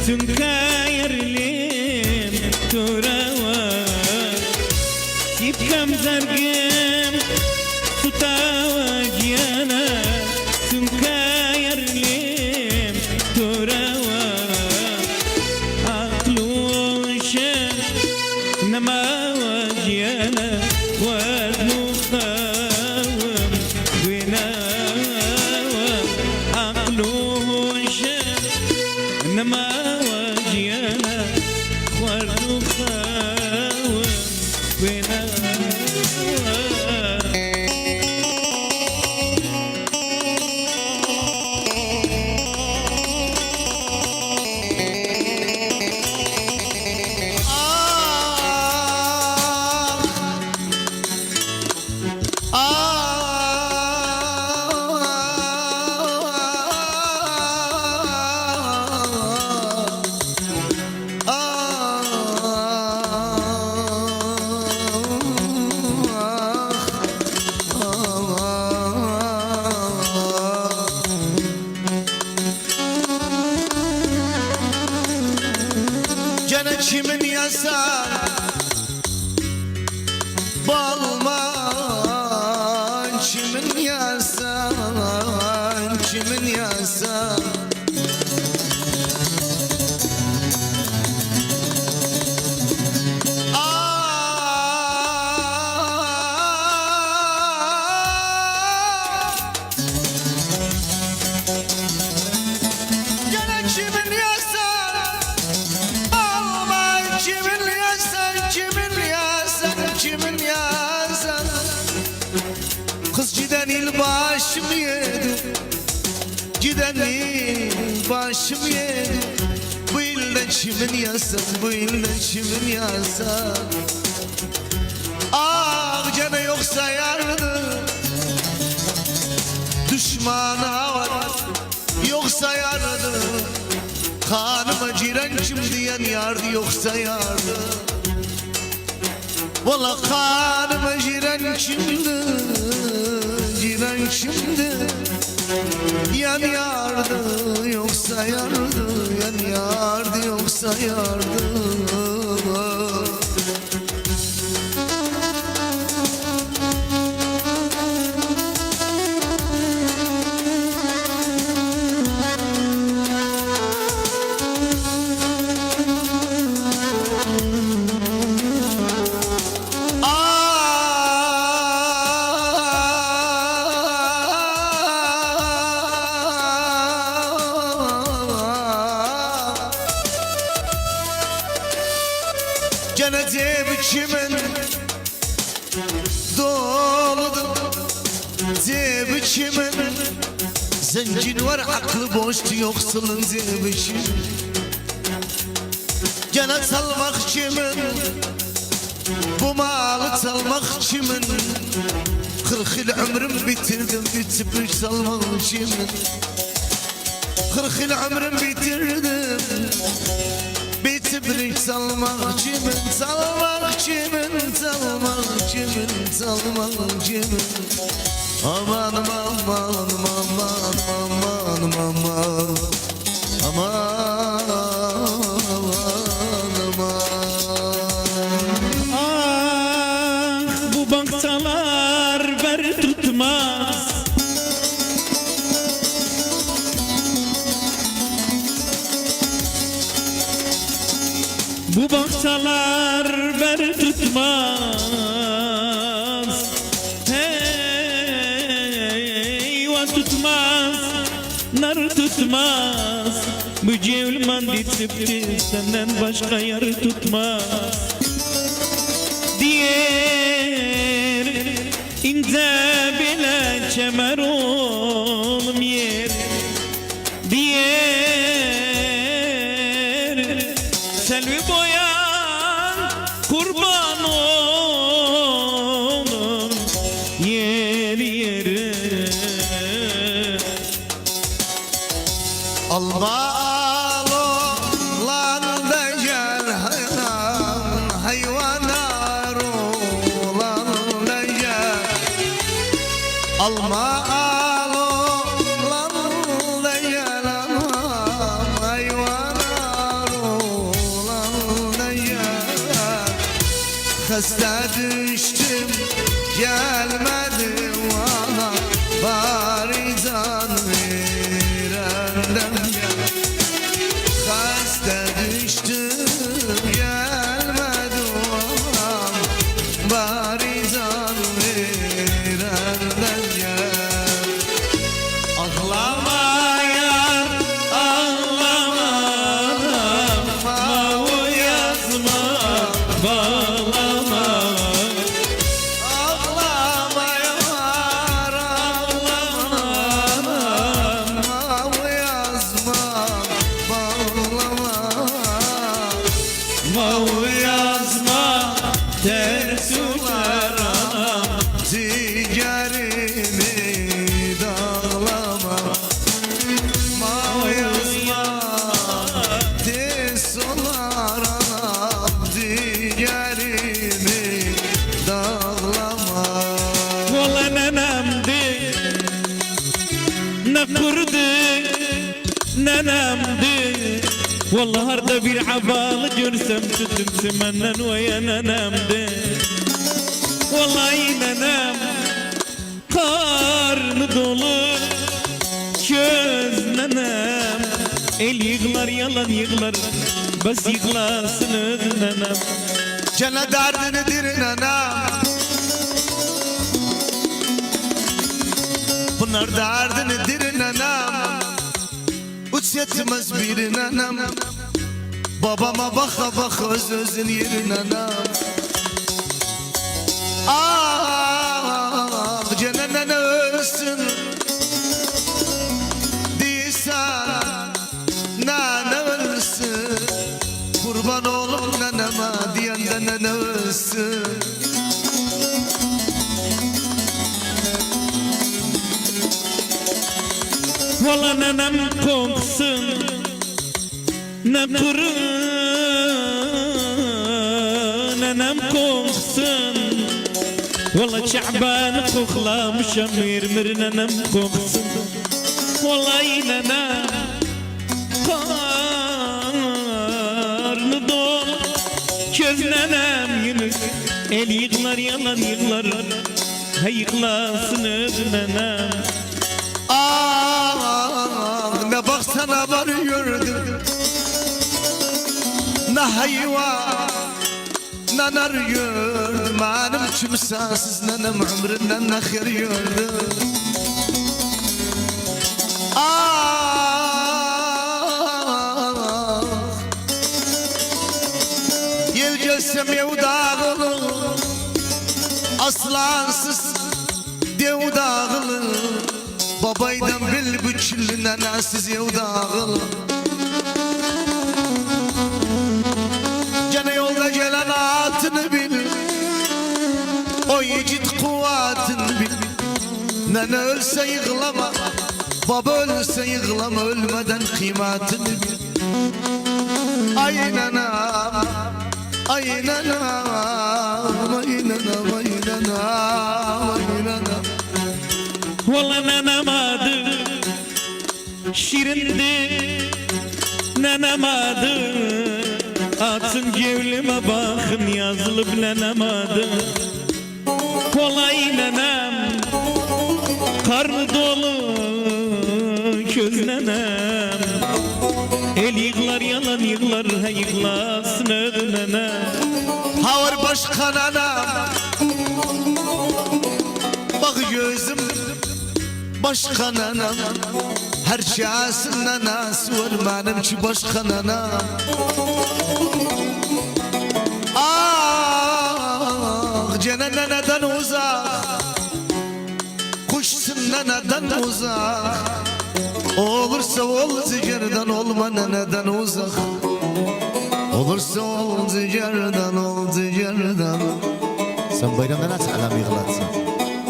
تنكايرليم تراوا سيبكم زرقم تتاوا جيانا تنكايرليم تراوا عقلوشن نما وجيانا ونخاوم وناوم عقلوشن نما وجيانا ونخاوم وناوم Kimin yasak balman, kimin yasak, kimin yasak. Gene kimin yasak kimin yasak, kimin yasak, kimin yasak. Kız giden il başım yedi, giden il başım yedi. Bu ilde kimin yasak, bu ilde kimin yasak. Ah gene yoksa yardım düşmana var, yoksa yardım kanıma giren kim diyen yardı, yoksa yardı. Valla kanıma giren kimdi, giren kimdi? Yan yardı, yoksa yardı, yan yardı, yoksa yardı. Gene cebi kimin doludur, cebi kimin zencin var aklı boş, yoksulun cebi kimin. Gene çalmak kimin, bu malı çalmak kimin. 40 yıl ömrüm bitirdim, bitip çalmak kimin. 40 yıl ömrüm bitirdim, bitip çalmak kimin, çalmak kimin, çalmak kimin, çalmak kimin. Aman aman aman aman aman aman aman aman. Ah bu banksalar ver tutmaz, bu baksalar ver tutmaz. Hey va tutmaz, nar tutmaz. Bu cevlman ditipti senden başka yar tutmaz. Diğer ince bile çemer oğlum yer. Diğer selvi boyan kurban olun yer yere. Almalılar da gel hayvanlar olan da gel. Almalılar da gel hayvanlar Hasta düştüm gelmedi valla, bari can verenden gel. Hasta düştüm gelmedi valla, bari can verenden gel. Ağlama yar, ağlama, mavu yazma, bağlama. Ağlama yar, ağlama, mavu yazma, bağlama. Mavu yazma, ters uçar anam. Ciğerimi dağlama, mavi yazma, tez solar anam. Ciğerimi dağlama. Valla nenemdi, ne kurdu nenemdi. Vallahi harda bir abalı görsem sütüm simenden veya nenemdi. Vallahi nenem karnı dolu köz nenem. El yıklar yalan yıklar, bas yıklasın nenem. Cana derdinidir nanam, bunlar derdinidir nanam. Uç yetmez bir nanam, babama baka baka öz özün yerin nanam. Ah cenenen ölsün değilsen, nane ölsün. Kurban oğlum neneme diyen de nene ölsün. Valla nenem koksun, ne kuru nenem koksun. Valla Şaban'ı koklamışam, mirmir nenem koksun. Vallahi nenem karnı dolu köz nenem Yunus. El yıklar yalan yıklar, hey yıklasın nenem. Ah ne baksana varıyordum, ne hayvan ne nar gördüm. Benim kimsesiz nenem ömründen ne hayır gördüm. Ah yel gelsem yev dağılır, aslansız dev dağılır. Babaydan bil güçlü nenesiz yev dağılır. Gene yolda gelen atını bil, o yiğit kuvvetini bil. Nene ölse yıklama, baba ölse yıklama, ölmeden kıymetini bil. Ay nenem, ay nenem, ay nenem, ay nenem, ay nenem. Valla nenem adı şirindi, nenem adı atsın gevlime bakın yazılıp nenem adı. Vallahi nenem karnı dolu köz nenem. El yıklar yalan yıklar, hey yıklasın nenem. Havar başka nenem, bak gözüm başka nenem. Her şeysin nenesi var benimki başka nenem. Ah cene neneden uzak, kuşsun neneden uzak. Olursa ol zicerden, olma neneden uzak. Olursa ol zicerden, ol zicerden. Sen bayramda nasıl alam yıkılatsın?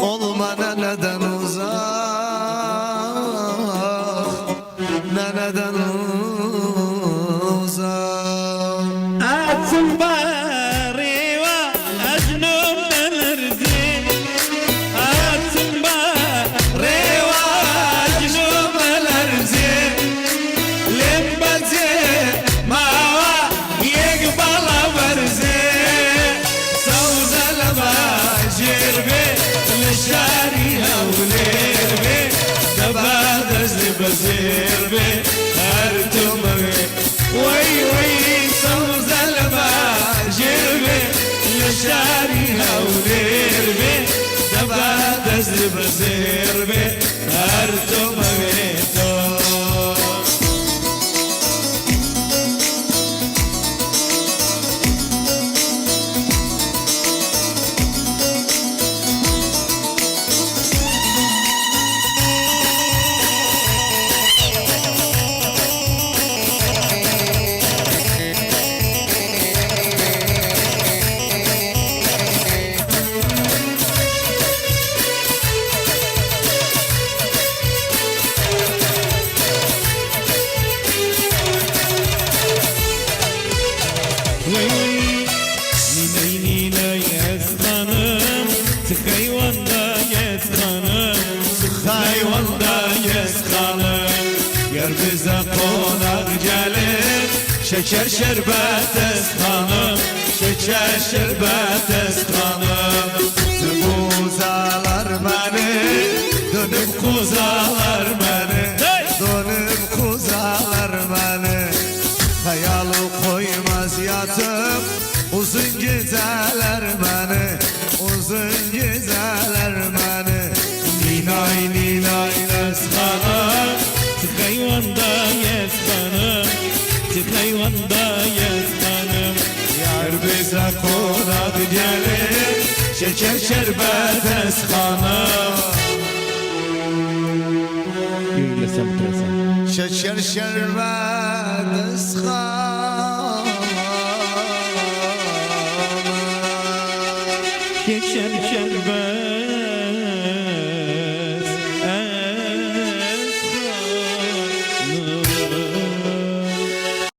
Olma neneden uzak, neneden uzak. Atsın bari va acnum nelerdi. Atsın bari va acnum nelerdi. Lembate mava yek bala verze. Şeker şerbet eskanım, şeker şerbet eskanım. Kuzalar beni, dönüp kuzalar beni, dönüp kuzalar beni. Hayalı koymaz yatıp uzun geceler beni, uzun geceler beni. Ninay ninay eskanım, tık hayvanda eskanım, tık hayvanda eskanım. Yar bize konak gelir, şeker şerbet eskanım. Yüklesem bitirsem. Şeker şerbet ıskanım. Şeker şerbet